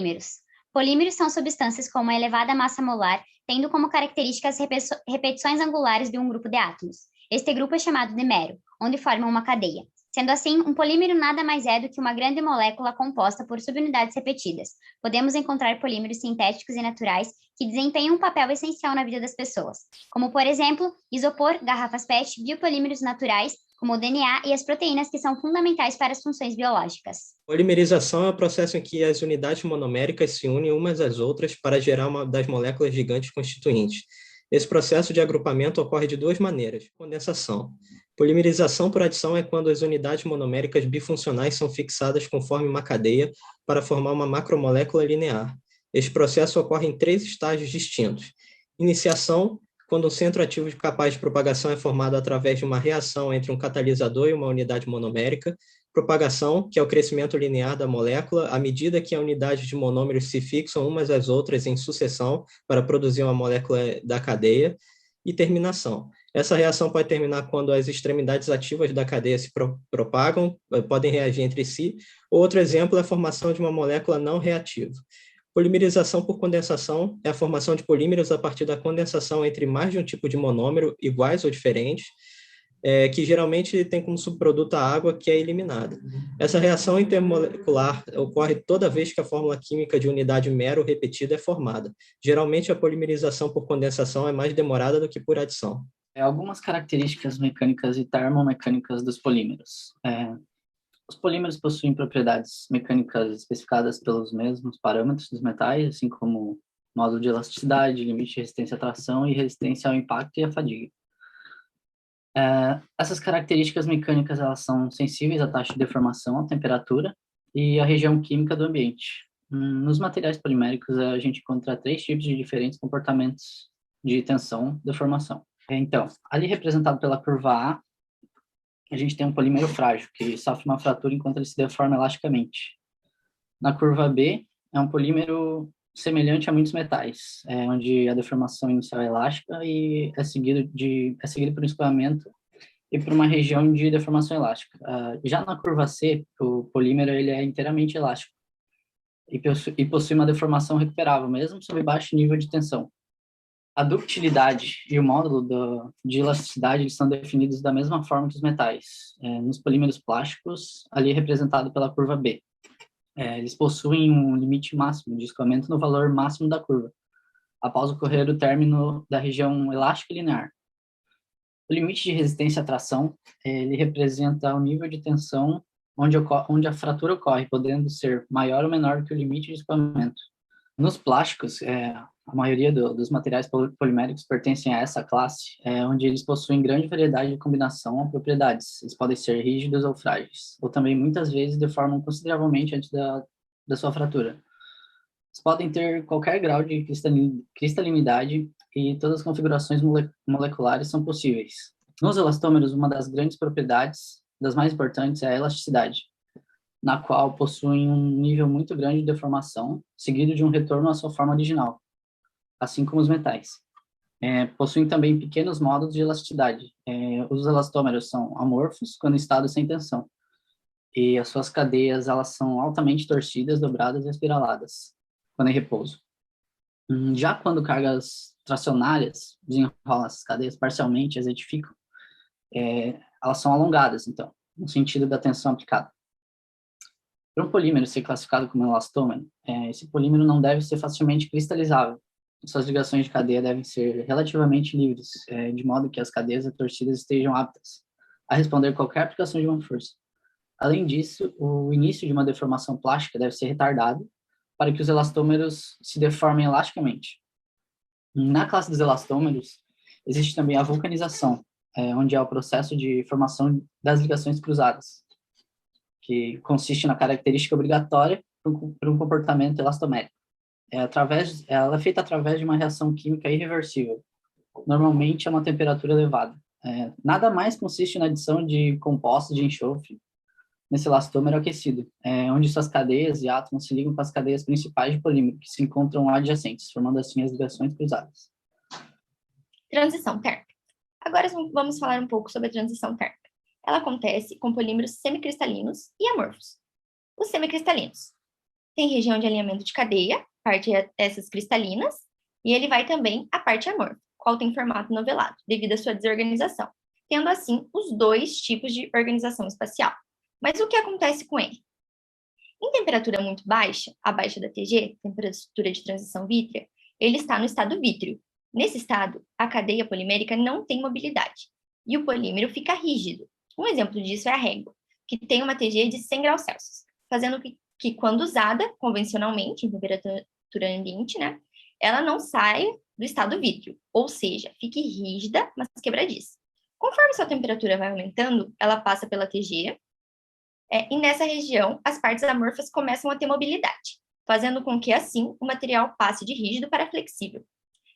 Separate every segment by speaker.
Speaker 1: Polímeros. Polímeros são substâncias com uma elevada massa molar, tendo como características repetições angulares de um grupo de átomos. Este grupo é chamado de mero, onde formam uma cadeia. Sendo assim, um polímero nada mais é do que uma grande molécula composta por subunidades repetidas. Podemos encontrar polímeros sintéticos e naturais que desempenham um papel essencial na vida das pessoas, como, por exemplo, isopor, garrafas PET, biopolímeros naturais, como o DNA e as proteínas que são fundamentais para as funções biológicas.
Speaker 2: Polimerização é o processo em que as unidades monoméricas se unem umas às outras para gerar uma das moléculas gigantes constituintes. Esse processo de agrupamento ocorre de duas maneiras: condensação. Polimerização por adição é quando as unidades monoméricas bifuncionais são fixadas conforme uma cadeia para formar uma macromolécula linear. Este processo ocorre em 3 estágios distintos. Iniciação, quando um centro ativo capaz de propagação é formado através de uma reação entre um catalisador e uma unidade monomérica. Propagação, que é o crescimento linear da molécula à medida que as unidades de monômeros se fixam umas às outras em sucessão para produzir uma molécula da cadeia. E terminação. Essa reação pode terminar quando as extremidades ativas da cadeia se propagam, podem reagir entre si. Outro exemplo é a formação de uma molécula não reativa. Polimerização por condensação é a formação de polímeros a partir da condensação entre mais de um tipo de monômero, iguais ou diferentes, que geralmente tem como subproduto a água, que é eliminada. Essa reação intermolecular ocorre toda vez que a fórmula química de unidade mero repetida é formada. Geralmente, a polimerização por condensação é mais demorada do que por adição.
Speaker 3: Algumas características mecânicas e termomecânicas dos polímeros. Os polímeros possuem propriedades mecânicas especificadas pelos mesmos parâmetros dos metais, assim como módulo de elasticidade, limite de resistência à tração e resistência ao impacto e à fadiga. Essas características mecânicas elas são sensíveis à taxa de deformação, à temperatura e à região química do ambiente. Nos materiais poliméricos, a gente encontra 3 tipos de diferentes comportamentos de tensão e deformação. Então, ali representado pela curva A gente tem um polímero frágil, que sofre uma fratura enquanto ele se deforma elasticamente. Na curva B, é um polímero semelhante a muitos metais, onde a deformação inicial é elástica e é seguido por um escoamento e por uma região de deformação elástica. Já na curva C, o polímero ele é inteiramente elástico e possui uma deformação recuperável, mesmo sob baixo nível de tensão. A ductilidade e o módulo de elasticidade eles são definidos da mesma forma que os metais. Nos polímeros plásticos, ali representado pela curva B. Eles possuem um limite máximo de escoamento no valor máximo da curva, após ocorrer o término da região elástica e linear. O limite de resistência à tração, ele representa o nível de tensão onde a fratura ocorre, podendo ser maior ou menor que o limite de escoamento. Nos plásticos, a maioria dos materiais poliméricos pertencem a essa classe, onde eles possuem grande variedade de combinação ou propriedades. Eles podem ser rígidos ou frágeis, ou também muitas vezes deformam consideravelmente antes da sua fratura. Eles podem ter qualquer grau de cristalinidade e todas as configurações moleculares são possíveis. Nos elastômeros, uma das grandes propriedades, das mais importantes, é a elasticidade, na qual possuem um nível muito grande de deformação, seguido de um retorno à sua forma original, assim como os metais. Possuem também pequenos módulos de elasticidade. Os elastômeros são amorfos quando em estado sem tensão, e as suas cadeias elas são altamente torcidas, dobradas e espiraladas, quando em repouso. Já quando cargas tracionárias desenrolam essas cadeias parcialmente, as edificam, elas são alongadas, então, no sentido da tensão aplicada. Para um polímero ser classificado como elastômero, esse polímero não deve ser facilmente cristalizável. Suas ligações de cadeia devem ser relativamente livres, de modo que as cadeias torcidas estejam aptas a responder qualquer aplicação de uma força. Além disso, o início de uma deformação plástica deve ser retardado para que os elastômeros se deformem elasticamente. Na classe dos elastômeros, existe também a vulcanização, onde é o processo de formação das ligações cruzadas, que consiste na característica obrigatória para um comportamento elastomérico. Ela é feita através de uma reação química irreversível, normalmente a uma temperatura elevada. Nada mais consiste na adição de compostos de enxofre nesse elastômero aquecido, onde suas cadeias e átomos se ligam com as cadeias principais de polímero, que se encontram adjacentes, formando assim as ligações cruzadas.
Speaker 4: Transição térmica. Agora vamos falar um pouco sobre a transição térmica. Ela acontece com polímeros semicristalinos e amorfos. Os semicristalinos tem região de alinhamento de cadeia, parte essas cristalinas, e ele vai também à parte amorfa, qual tem formato novelado, devido à sua desorganização, tendo assim os dois tipos de organização espacial. Mas o que acontece com ele? Em temperatura muito baixa, abaixo da TG, temperatura de transição vítrea, ele está no estado vítreo. Nesse estado, a cadeia polimérica não tem mobilidade e o polímero fica rígido. Um exemplo disso é a régua, que tem uma TG de 100 graus Celsius, fazendo que quando usada convencionalmente, em temperatura ambiente, ela não saia do estado vítreo, ou seja, fique rígida, mas quebradiça. Conforme sua temperatura vai aumentando, ela passa pela TG, e nessa região, as partes amorfas começam a ter mobilidade, fazendo com que, assim, o material passe de rígido para flexível.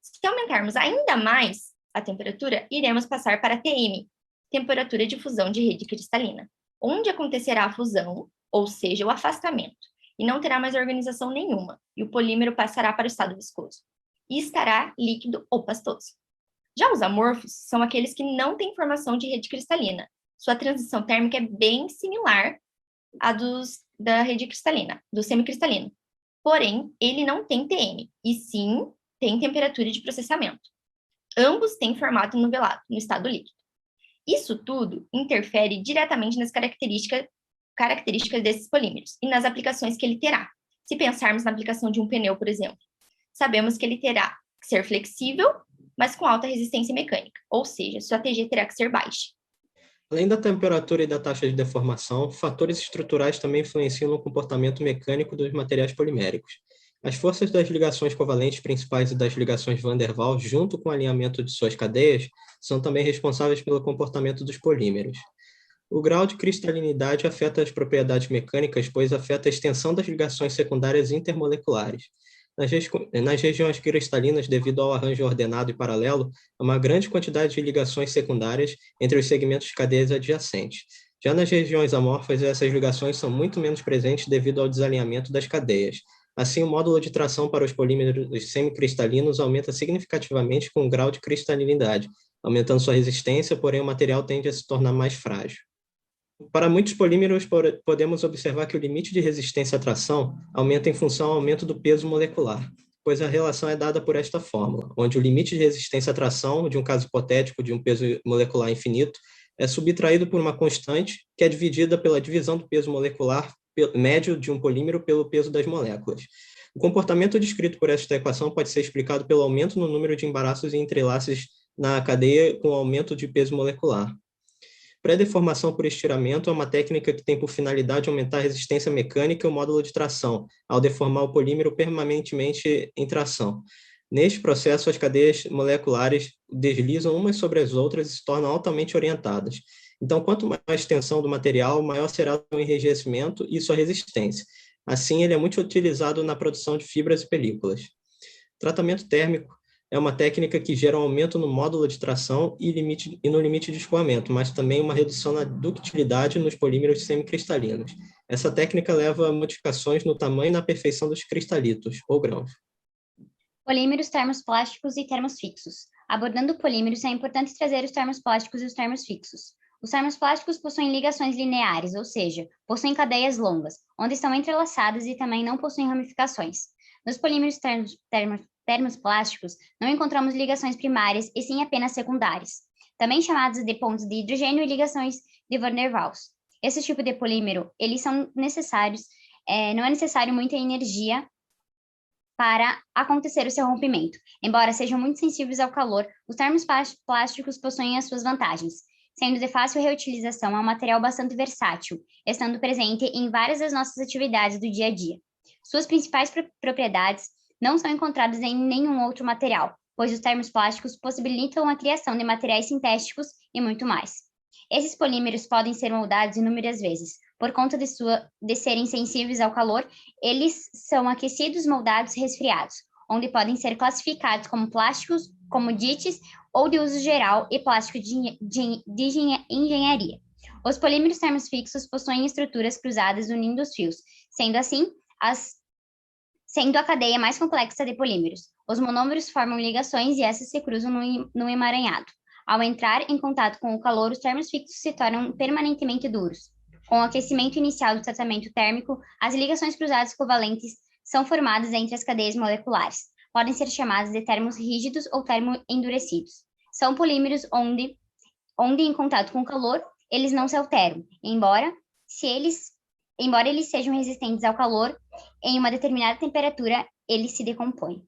Speaker 4: Se aumentarmos ainda mais a temperatura, iremos passar para TM, temperatura de fusão de rede cristalina, onde acontecerá a fusão, ou seja, o afastamento, e não terá mais organização nenhuma, e o polímero passará para o estado viscoso, e estará líquido ou pastoso. Já os amorfos são aqueles que não têm formação de rede cristalina. Sua transição térmica é bem similar à da rede cristalina, do semicristalino. Porém, ele não tem TM, e sim tem temperatura de processamento. Ambos têm formato nivelado, no estado líquido. Isso tudo interfere diretamente nas características desses polímeros e nas aplicações que ele terá. Se pensarmos na aplicação de um pneu, por exemplo, sabemos que ele terá que ser flexível, mas com alta resistência mecânica, ou seja, sua TG terá que ser baixa.
Speaker 2: Além da temperatura e da taxa de deformação, fatores estruturais também influenciam no comportamento mecânico dos materiais poliméricos. As forças das ligações covalentes principais e das ligações van der Waals, junto com o alinhamento de suas cadeias, são também responsáveis pelo comportamento dos polímeros. O grau de cristalinidade afeta as propriedades mecânicas, pois afeta a extensão das ligações secundárias intermoleculares. Nas regiões cristalinas, devido ao arranjo ordenado e paralelo, há uma grande quantidade de ligações secundárias entre os segmentos de cadeias adjacentes. Já nas regiões amorfas, essas ligações são muito menos presentes devido ao desalinhamento das cadeias. Assim, o módulo de tração para os polímeros semicristalinos aumenta significativamente com o grau de cristalinidade, aumentando sua resistência, porém o material tende a se tornar mais frágil. Para muitos polímeros, podemos observar que o limite de resistência à tração aumenta em função ao aumento do peso molecular, pois a relação é dada por esta fórmula, onde o limite de resistência à tração, de um caso hipotético de um peso molecular infinito, é subtraído por uma constante que é dividida pela divisão do peso molecular médio de um polímero pelo peso das moléculas. O comportamento descrito por esta equação pode ser explicado pelo aumento no número de embaraços e entrelaces na cadeia com o aumento de peso molecular. Pré-deformação por estiramento é uma técnica que tem por finalidade aumentar a resistência mecânica e o módulo de tração, ao deformar o polímero permanentemente em tração. Neste processo, as cadeias moleculares deslizam umas sobre as outras e se tornam altamente orientadas. Então, quanto mais tensão do material, maior será o enrijecimento e sua resistência. Assim, ele é muito utilizado na produção de fibras e películas. Tratamento térmico é uma técnica que gera um aumento no módulo de tração e no limite de escoamento, mas também uma redução na ductilidade nos polímeros semicristalinos. Essa técnica leva a modificações no tamanho e na perfeição dos cristalitos, ou grãos.
Speaker 1: Polímeros, termos plásticos e termos fixos. Abordando polímeros, é importante trazer os termos plásticos e os termos fixos. Os termos plásticos possuem ligações lineares, ou seja, possuem cadeias longas, onde estão entrelaçadas e também não possuem ramificações. Nos polímeros termos plásticos, não encontramos ligações primárias e sim apenas secundárias, também chamadas de pontos de hidrogênio e ligações de van der Waals. Esse tipo de polímero, eles são necessários, não é necessário muita energia para acontecer o seu rompimento. Embora sejam muito sensíveis ao calor, os termos plásticos possuem as suas vantagens. Sendo de fácil reutilização, é um material bastante versátil, estando presente em várias das nossas atividades do dia a dia. Suas principais propriedades não são encontradas em nenhum outro material, pois os termos plásticos possibilitam a criação de materiais sintéticos e muito mais. Esses polímeros podem ser moldados inúmeras vezes. Por conta de serem sensíveis ao calor, eles são aquecidos, moldados e resfriados, onde podem ser classificados como plásticos, comodities ou de uso geral e plástico de engenharia. Os polímeros termos fixos possuem estruturas cruzadas unindo os fios, sendo a cadeia mais complexa de polímeros. Os monômeros formam ligações e essas se cruzam no emaranhado. Ao entrar em contato com o calor, os termos fixos se tornam permanentemente duros. Com o aquecimento inicial do tratamento térmico, as ligações cruzadas covalentes são formadas entre as cadeias moleculares. Podem ser chamadas de termos rígidos ou termoendurecidos. São polímeros onde em contato com o calor, eles não se alteram, embora eles sejam resistentes ao calor, em uma determinada temperatura, eles se decompõem.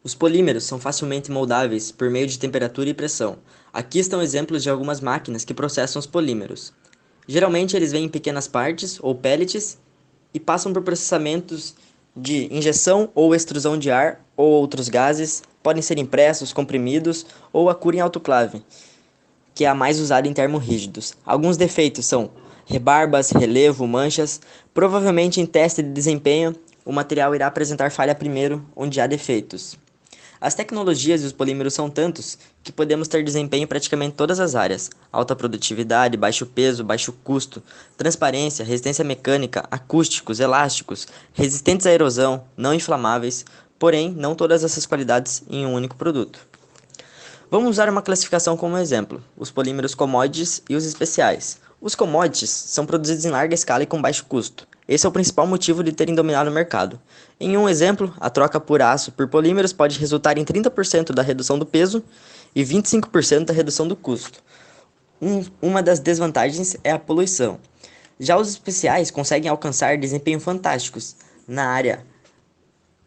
Speaker 5: Os polímeros são facilmente moldáveis por meio de temperatura e pressão. Aqui estão exemplos de algumas máquinas que processam os polímeros. Geralmente eles vêm em pequenas partes ou pellets e passam por processamentos de injeção ou extrusão de ar ou outros gases, podem ser impressos, comprimidos ou a cura em autoclave, que é a mais usada em termorrígidos. Alguns defeitos são rebarbas, relevo, manchas. Provavelmente em teste de desempenho, o material irá apresentar falha primeiro, onde há defeitos. As tecnologias e os polímeros são tantos que podemos ter desempenho em praticamente todas as áreas: alta produtividade, baixo peso, baixo custo, transparência, resistência mecânica, acústicos, elásticos, resistentes à erosão, não inflamáveis, porém não todas essas qualidades em um único produto. Vamos usar uma classificação como exemplo: os polímeros commodities e os especiais. Os commodities são produzidos em larga escala e com baixo custo. Esse é o principal motivo de terem dominado o mercado. Em um exemplo, a troca por aço por polímeros pode resultar em 30% da redução do peso e 25% da redução do custo. Uma das desvantagens é a poluição. Já os especiais conseguem alcançar desempenhos fantásticos na área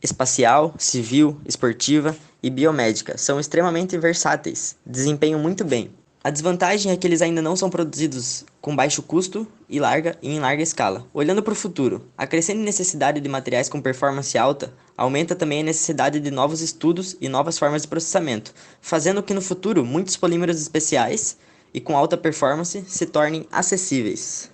Speaker 5: espacial, civil, esportiva e biomédica. São extremamente versáteis, desempenham muito bem. A desvantagem é que eles ainda não são produzidos com baixo custo e em larga escala. Olhando para o futuro, a crescente necessidade de materiais com performance alta aumenta também a necessidade de novos estudos e novas formas de processamento, fazendo com que no futuro muitos polímeros especiais e com alta performance se tornem acessíveis.